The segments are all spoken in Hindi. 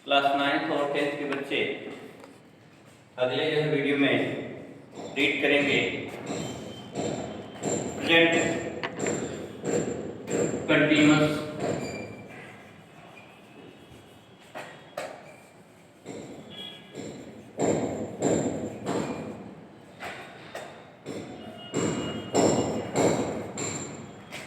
क्लास 9th और 10th के बच्चे अगले जो है वीडियो में रीड करेंगे प्रेजेंट कंटिन्यूअस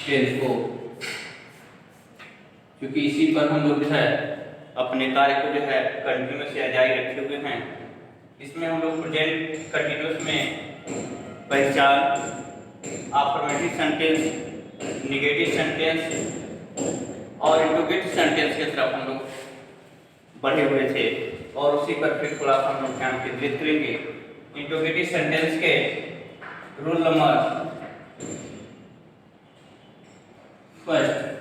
टेंस को, क्योंकि इसी पर हम लोग जो है अपने कार्य को जो है कंटिन्यूअस या जारी रखे हुए हैं। इसमें हम लोग प्रेजेंट कंटिन्यूअस में पहचान, अफर्मेटिव सेंटेंस, नेगेटिव सेंटेंस और इंट्रोगेटिव सेंटेंस की तरफ हम लोग बढ़े हुए थे और उसी पर फिर थोड़ा सा हम लोग ध्यान केंद्रित करेंगे। इंट्रोगेटिव सेंटेंस के rule number first,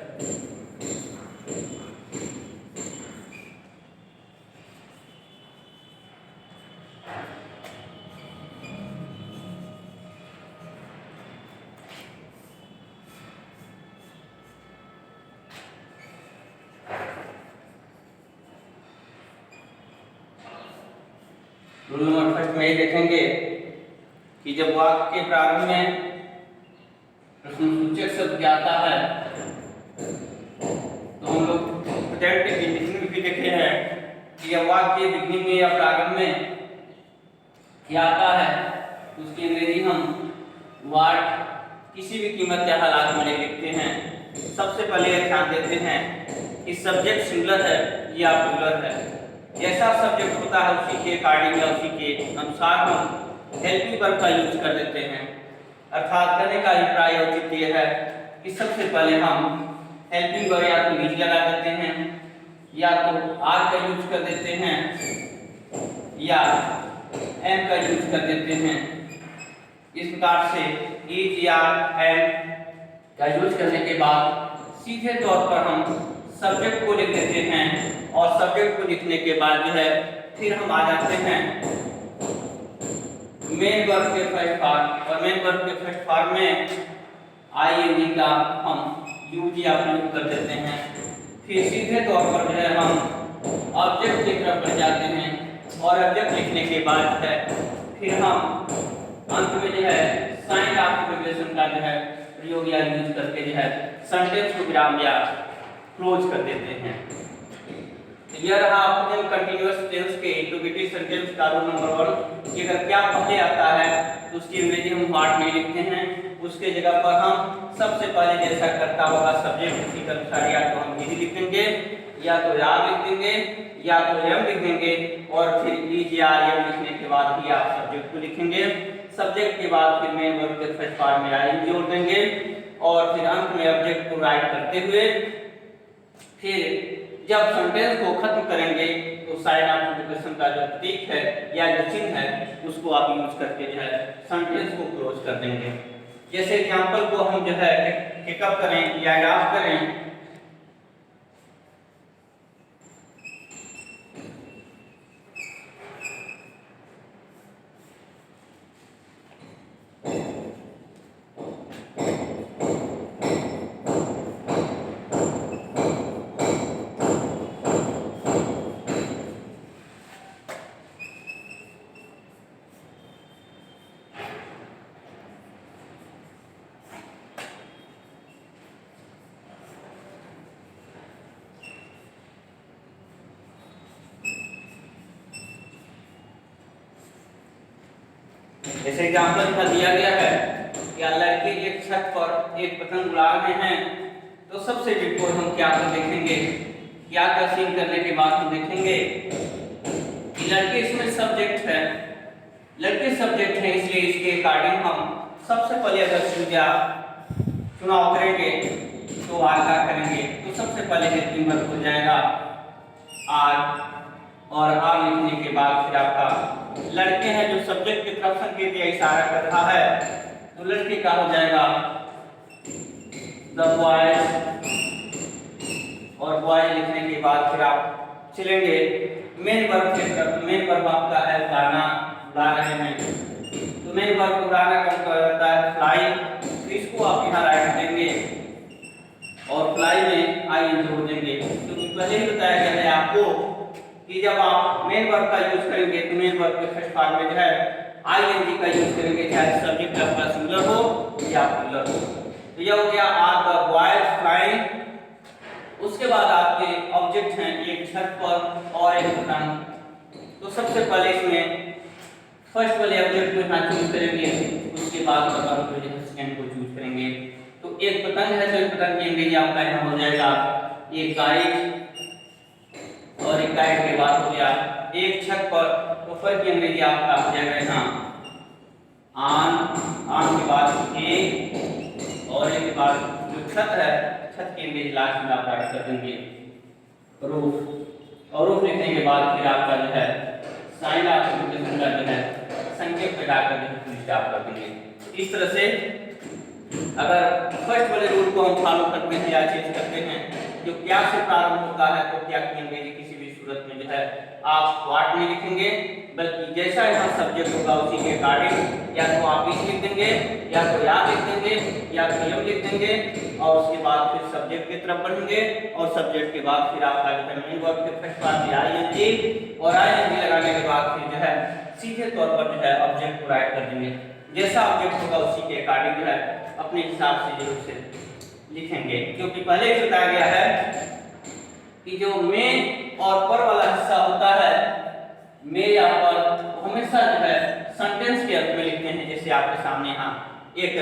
rule number first में ये देखेंगे कि जब वाक्य के प्रारंभ में प्रश्नसूचक शब्द आता है तो हम लोग प्रेजेंट के बिगिनिंग भी देखे हैं कि यह वाक्य बिगिनिंग में या प्रारंभ में क्या आता है तो उसकी अंग्रेजी हम व्हाट किसी भी कीमत या हालात में लिखते हैं। सबसे पहले यह ध्यान देते हैं कि सब्जेक्ट सिंगुलर है या प्लूरल है। जैसा सब्जेक्ट होता है उसी के अकॉर्डिंग या उसी के अनुसार हम हेल्पिंग वर्ब का यूज कर देते हैं। अर्थात कहने का अभिप्राय औचित्य यह है कि सबसे पहले हम हेल्पिंग वर्ब या तो इज लगा देते हैं या तो आर का यूज कर देते हैं या एम का यूज कर देते हैं। इस प्रकार से इज या एम का यूज करने के बाद सीधे तौर पर हम सब्जेक्ट को लिख देते हैं और सब्जेक्ट को लिखने के बाद जो है फिर हम आ जाते हैं मेन वर्ब के फर्स्ट फॉर्म और मेन वर्ब के फर्स्ट फॉर्म में आईएनजी का हम यूज या प्रयोग कर देते हैं। फिर सीधे तौर पर जो है हम ऑब्जेक्ट की तरफ बढ़ जाते हैं और ऑब्जेक्ट लिखने के बाद जो है फिर हम अंत में जो है साइन ऑफ इंटीग्रेशन का जो है प्रयोग या यूज करके जो है सेंटेंस को विराम या क्लोज कर देते हैं। यह रहा प्रेजेंट कंटीन्यूअस टेंस के इंट्रोगेटिव सेंटेंस का रूल नंबर 1 कि अगर क्या पहले आता है तो उसकी अंग्रेजी हम व्हाट नहीं लिखते हैं, उसके जगह पर हम सबसे पहले जैसा करता होगा सब्जेक्ट उसी के अनुसार या तो हम इज लिख देंगे या तो आर लिख देंगे या तो एम लिख देंगे और फिर इज या एम लिखने के बाद ही आप सब्जेक्ट को लिखेंगे। सब्जेक्ट के बाद फिर मेन वर्ब के फर्स्ट फॉर्म में आई जोड़ देंगे और फिर अंत में ऑब्जेक्ट को राइट करते हुए फिर जब सेंटेंस को खत्म करेंगे तो साइन ऑफ इंटीग्रेशन का जो प्रतीक है या जो चिन्ह है उसको आप यूज करके जो है सेंटेंस को क्लोज कर देंगे। जैसे एग्जांपल को हम जो है पिकअप करें या ड्राफ्ट करें जैसे एग्जांपल का दिया गया है कि लड़के एक छत पर एक पतंग उड़ा रहे हैं तो सबसे बिल्कुल हम क्या कर देखेंगे, क्या का सीन करने के बाद हम देखेंगे कि लड़के इसमें सब्जेक्ट है, लड़के सब्जेक्ट है इसलिए इसके अकॉर्डिंग हम सबसे पहले अगर चुनाव करेंगे तो आर का करेंगे तो सबसे पहले हेल्पिंग वर्ब हो जाएगा आर और आर लिखने के बाद फिर आपका लड़के हैं जो सब्जेक्ट की तरफ संकेत या इशारा कर रहा है तो लड़के का हो जाएगा द बॉयज और बॉय लिखने के बाद फिर आप चलेंगे मेन वर्ब के तरफ। मेन वर्ब आपका है उड़ाना, उड़ा रहे हैं तो मेन वर्ब उड़ाना का मतलब होता है फ्लाई, तो इसको आप यहाँ राइट देंगे और फ्लाई में आई जोड़ देंगे क्योंकि पहले ही बताया गया है आपको कि जब आप मेन वर्ब का यूज करेंगे तो मेन वर्ब के फर्स्ट फॉर्म में जो है आईएनजी का यूज करेंगे, चाहे सब्जेक्ट आपका सिंगुलर हो या प्लूरल हो। तो यह हो गया आर द बॉयज फ्लाइंग। उसके बाद आपके ऑब्जेक्ट हैं एक छत पर और एक पतंग। तो सबसे पहले इसमें फर्स्ट वाले ऑब्जेक्ट को यहाँ चूज करेंगे, उसके बाद पतंग को जो सेकंड को चूज करेंगे। तो एक पतंग है, तो एक पतंग की अंग्रेजी आपका यहाँ हो जाएगा एक काइट, और एक काइट के बाद हो गया एक छत पर, तो पर की अंग्रेजी आपका हो जाएगा यहाँ आन, आन के बाद एक, और एक के बाद जो छत है, छत की अंग्रेजी लास्ट में आप राइट कर देंगे रूफ, और रूफ लिखने के बाद फिर आपका जो है साइन आप नोटेशन का जो है संकेत लगाकर जो है स्टार्ट कर देंगे। इस तरह से अगर फर्स्ट वाले रूल को हम फॉलो करते हैं या चेंज करते हैं, जो क्या से प्रारंभ होता है तो क्या की अंग्रेजी किसी भी सूरत में जो है आप व्हाट नहीं लिखेंगे, बल्कि जैसा यहाँ सब्जेक्ट होगा उसी के अकॉर्डिंग या तो आप इस लिख देंगे, या तो या लिख देंगे, या तो यम लिख देंगे, और उसके बाद फिर सब्जेक्ट की तरफ बढ़ेंगे, और सब्जेक्ट के बाद फिर आपका जो है मेन वर्ब के फर्स्ट पार्ट में आईएनजी, और आईएनजी लगाने के बाद फिर जो है सीधे तौर पर जो है ऑब्जेक्ट को राइट कर देंगे। जैसा ऑब्जेक्ट होगा उसी के अकॉर्डिंग जो है अपने हिसाब से जो उसे लिखेंगे, क्योंकि पहले ही बताया गया है कि जो मेन और पर वाला हिस्सा होता है मे या पर, हमेशा जो है सेंटेंस के अर्थ में लिखते हैं। जैसे आपके सामने यहाँ एक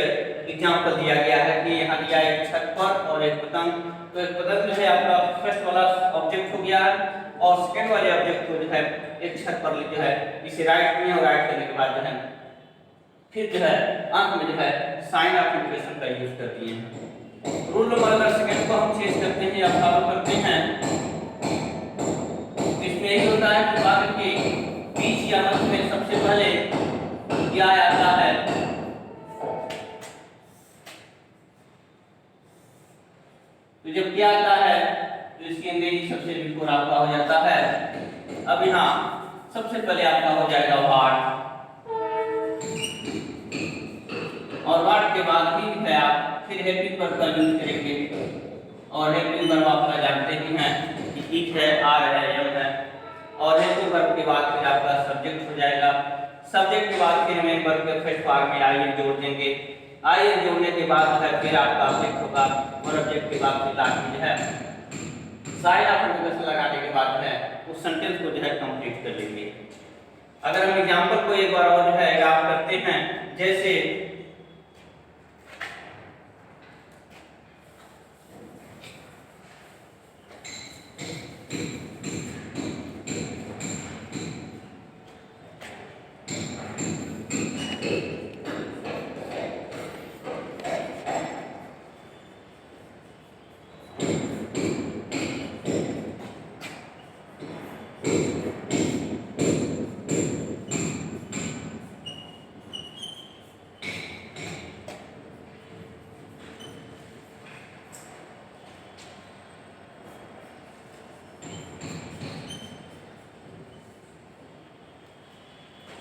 एग्जांपल दिया गया है कि यहाँ दिया एक छत पर और एक पतंग, तो एक पतंग जो है आपका फर्स्ट वाला ऑब्जेक्ट हो गया, और सेकंड वाले ऑब्जेक्ट को जो है एक छत पर जो है इसे राइट में, और राइट करने के बाद जो है फिर जो है अंत में जो है साइन ऑफ इंटीग्रेशन का यूज कर दिए हैं। रूल नंबर अगर सेकंड को हम चेंज करते हैं या फॉलो करते हैं, इसमें यही होता है कि वाक्य के बीच या मध्य में सबसे पहले क्या आता है, तो जब क्या आता है तो इसकी अंग्रेजी सबसे बिल्कुल आपका हो जाता है। अब यहाँ सबसे पहले आपका हो जाएगा व्हाट, और व्हाट के बाद ही है आप फिर हेल्पिंग वर्ब का यूज करेंगे, और हेल्पिंग वर्ब आपका जानते ही हैं कि इट है, आर है, एम है, और हेल्पिंग वर्ब के बाद फिर आपका सब्जेक्ट हो जाएगा। सब्जेक्ट के बाद फिर मेन वर्ब के फर्स्ट फॉर्म में आईएन जोड़ देंगे, आईएन जोड़ने के बाद जो है फिर आपका ऑब्जेक्ट होगा, और ऑब्जेक्ट के बाद फिर लास्ट में जो है साइन ऑफ इंटीग्रेशन लगाने के बाद जो है उस सेंटेंस को जो है कंप्लीट कर लेंगे। अगर हम एग्जांपल को एक बार और जो है याद करते हैं, जैसे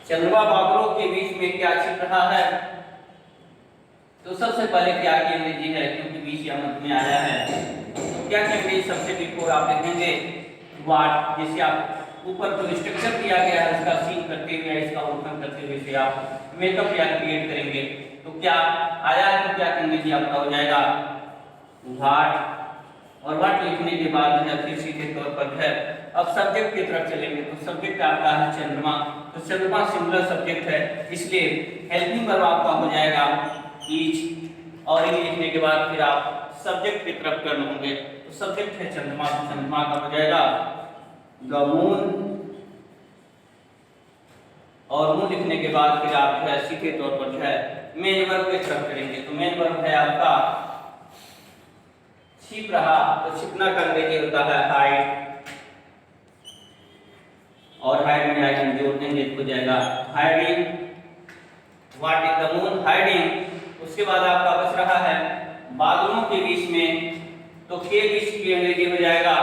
चंद्रमा बादलों के बीच में क्या छिप रहा है, तो सबसे पहले क्या की अंग्रेजी है, क्योंकि बीच या मध्य में आया है, तो क्या की अंग्रेजी सबसे बिल्कुल आप लिखेंगे व्हाट। जैसे आप ऊपर जो स्ट्रक्चर दिया गया है उसका सीन करते हुए, इसका अवलोकन करते हुए से आप मेकअप या क्रिएट करेंगे, तो क्या आया है तो क्या की अंग्रेजी आपका हो जाएगा व्हाट, और व्हाट लिखने के बाद जो है फिर सीधे तौर पर है अब सब्जेक्ट की तरफ चलेंगे, तो सब्जेक्ट आपका है चंद्रमा, तो चंद्रमा सिंगुलर सब्जेक्ट है, इसलिए हेल्पिंग वर्ब आपका हो जाएगा ईच, और ई लिखने के बाद फिर आप सब्जेक्ट की तरफ टर्न होंगे, तो सब्जेक्ट है चंद्रमा, तो चंद्रमा का हो जाएगा द मून, और मून लिखने के बाद फिर आप जो है सीधे तौर पर जो है मेन वर्ब की तरफ करेंगे, तो मेन वर्ब है आपका छिप रहा, तो छिपना का अंग्रेजी होता है हाइड, और हाइड में आइकन जोड़ देंगे तो हो जाएगा hiding, what is the moon hiding. उसके बाद आपका बच रहा है बादलों के बीच में, तो के बीच की अंग्रेजी हो जाएगा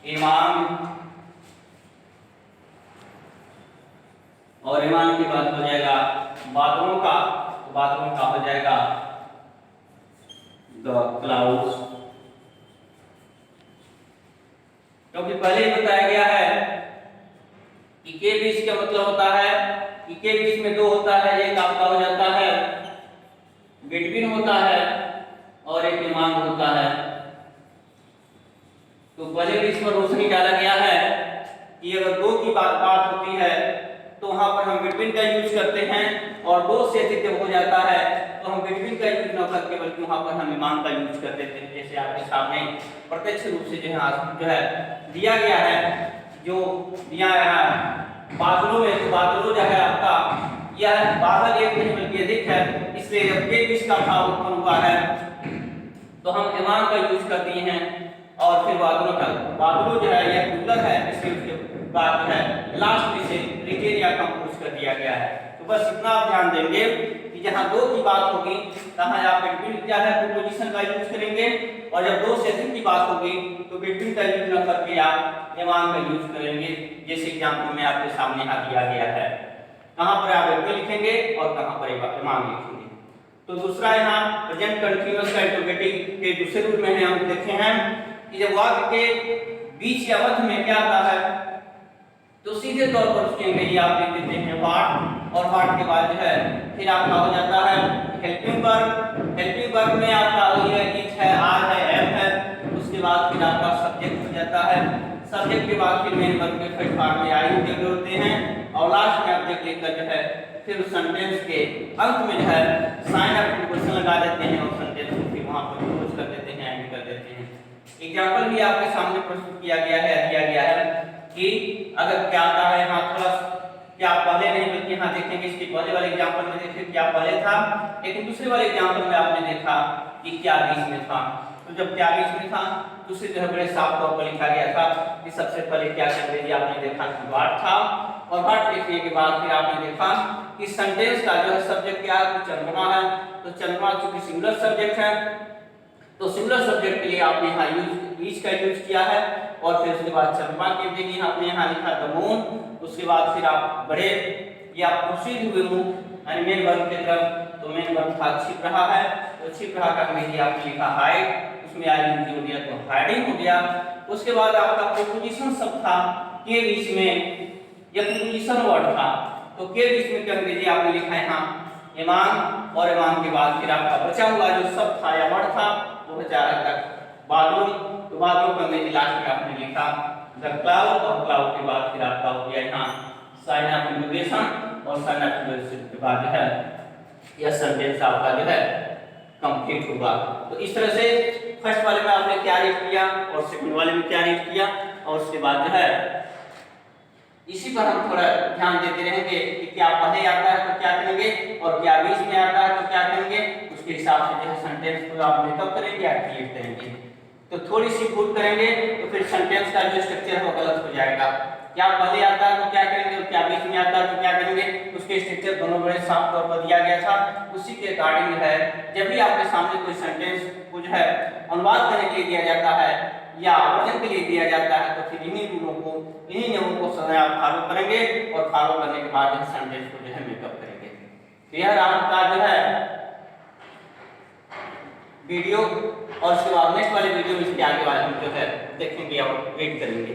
इमाम, और इमाम के बाद हो जाएगा बादलों का, तो बादलों का हो जाएगा द क्लाउड्स, क्योंकि पहले ही बताया गया है के बीच का मतलब होता है कि के बीच में दो होता है, एक आपका हो जाता है बिटवीन होता है और एक इमाम होता है। तो पहले भी इस पर रोशनी डाला गया है कि अगर दो की बात होती है तो वहां पर हम बिटवीन का यूज करते हैं, और दो से अधिक जब हो जाता है तो हम बिटवीन का यूज न करके बल्कि वहां पर हम इमाम का यूज कर देते हैं। जैसे आपके सामने प्रत्यक्ष रूप से जो है दिया गया है, जो दिया गया है बादलों में, तो बादलों जो है आपका यह बादल एक नहीं बल्कि अधिक है, इसलिए जब के बीच का भाव उत्पन्न हुआ है तो हम इमाम का यूज कर दिए हैं। और फिर बादलों जो है यह प्लूरल है, इसलिए उसके बाद जो है लास्ट में से रिटेन या कंपोज कर दिया गया है। तो बस इतना आप ध्यान देंगे कि जहां दो की बात होगी तहां आप बिटवीन क्या है प्रीपोजिशन का यूज करेंगे, और जब दो से अधिक की बात होगी तो बिटवीन का यूज न करके आप इमाम का यूज करेंगे। जैसे एग्जांपल में आपके सामने यहाँ दिया गया है, कहां पर आप बिटवीन लिखेंगे और कहां पर इमाम लिखेंगे। तो दूसरा यहाँ प्रेजेंट कंटीन्यूअस का इंट्रोगेटिव के दूसरे रूल में हम देखे हैं कि जब वाक्य के बीच या मध्य में क्या आता है तो सीधे तौर पर उसके अंग्रेजी आप लिख देते हैं व्हाट, और व्हाट के बाद जो है फिर आपका हो जाता है हेल्पिंग वर्ब। हेल्पिंग वर्ब में आपका है इच है, आर है, एम है, उसके बाद फिर आपका सब्जेक्ट हो जाता है। सब्जेक्ट के बाद फिर मेन वर्ब के फर्स्ट पार्ट में आई लगे होते हैं, और लास्ट में ऑब्जेक्ट लिखकर जो है फिर उस सेंटेंस के अंत में जो है साइन ऑफ प्रीपोजिशन लगा देते हैं और सेंटेंस को फिर वहां पर क्लोज कर देते हैं, एंड कर देते हैं। एग्जांपल भी आपके सामने प्रस्तुत किया गया है, दिया गया है कि अगर क्या आता है यहाँ थोड़ा क्या पहले नहीं बल्कि यहाँ देखेंगे इसके पहले वाले एग्जांपल में देखें क्या पहले था, लेकिन दूसरे वाले एग्जांपल में आपने देखा कि क्या बीच में था। तो जब क्या बीच में था तो उसे जो है बड़े साफ तौर पर लिखा गया था कि सबसे पहले क्या अंग्रेजी आपने देखा कि व्हाट था, और व्हाट लिखने के बाद फिर आपने देखा कि सेंटेंस का जो है सब्जेक्ट क्या है, चंद्रमा है। तो चंद्रमा चूंकि सिंगुलर सब्जेक्ट है तो सिंगुलर सब्जेक्ट के लिए आपने यहाँ यूज का यूज किया है, और फिर उसके बाद चंद्रमा के लिए आपने यहाँ लिखा द मून। उसके बाद फिर आप बढ़े या प्रोसीड हुए यानी मेन वर्ब की तरफ, तो मेन वर्ब था छिप रहा है, तो छिप रहा का अंग्रेजी आपने लिखा हाइड, उसमें आई हो गया तो हाइडिंग हो गया। उसके बाद आपका प्रीपोजिशन शब्द था के बीच में, यह प्रीपोजिशन वर्ड था, तो के बीच में क्या अंग्रेजी आपने लिखा है यहाँ इमाम, और इमाम के बाद फिर आपका बचा हुआ जो शब्द था या वर्ड था वो बचा रहता बादलों। तो बादलों का अंग्रेजी लास्ट में आपने लिखा द क्लाउड, और क्लाउड के बाद फिर आपका हो गया यहाँ साइन ऑफ इंटीग्रेशन, और साइन ऑफ इंटीग्रेशन के बाद जो है यह सेंटेंस आपका जो है कंप्लीट होगा। तो इस तरह से फर्स्ट वाले में आपने क्या रीड किया और सेकंड वाले में क्या रीड किया, और उसके बाद जो है इसी पर हम थोड़ा ध्यान देते रहेंगे कि क्या पहले आता है तो क्या करेंगे और क्या बीच में आता है तो क्या करेंगे, उसके हिसाब से जो है सेंटेंस को आप मेकअप करेंगे या क्रिएट करेंगे। तो थोड़ी सी भूल करेंगे तो फिर सेंटेंस का जो स्ट्रक्चर है वो गलत हो जाएगा। क्या पहले आता है तो क्या करेंगे और क्या बीच में आता है तो क्या करेंगे, उसके स्ट्रक्चर दोनों बड़े साफ तौर पर दिया गया था। उसी के अकॉर्डिंग है जब भी आपके सामने कोई सेंटेंस को जो है अनुवाद करने के लिए दिया जाता है या वर्जन के लिए दिया जाता है तो फिर इन्हीं रूलों को, इन्हीं नियमों को सदा आप फॉलो करेंगे, और फॉलो करने के बाद सेंटेंस को जो है मेकअप करेंगे। तो यह आपका जो है वीडियो, और उसके बाद नेक्स्ट वाले वीडियो में इसके आगे वाले हम जो है देखेंगे और वेट करेंगे।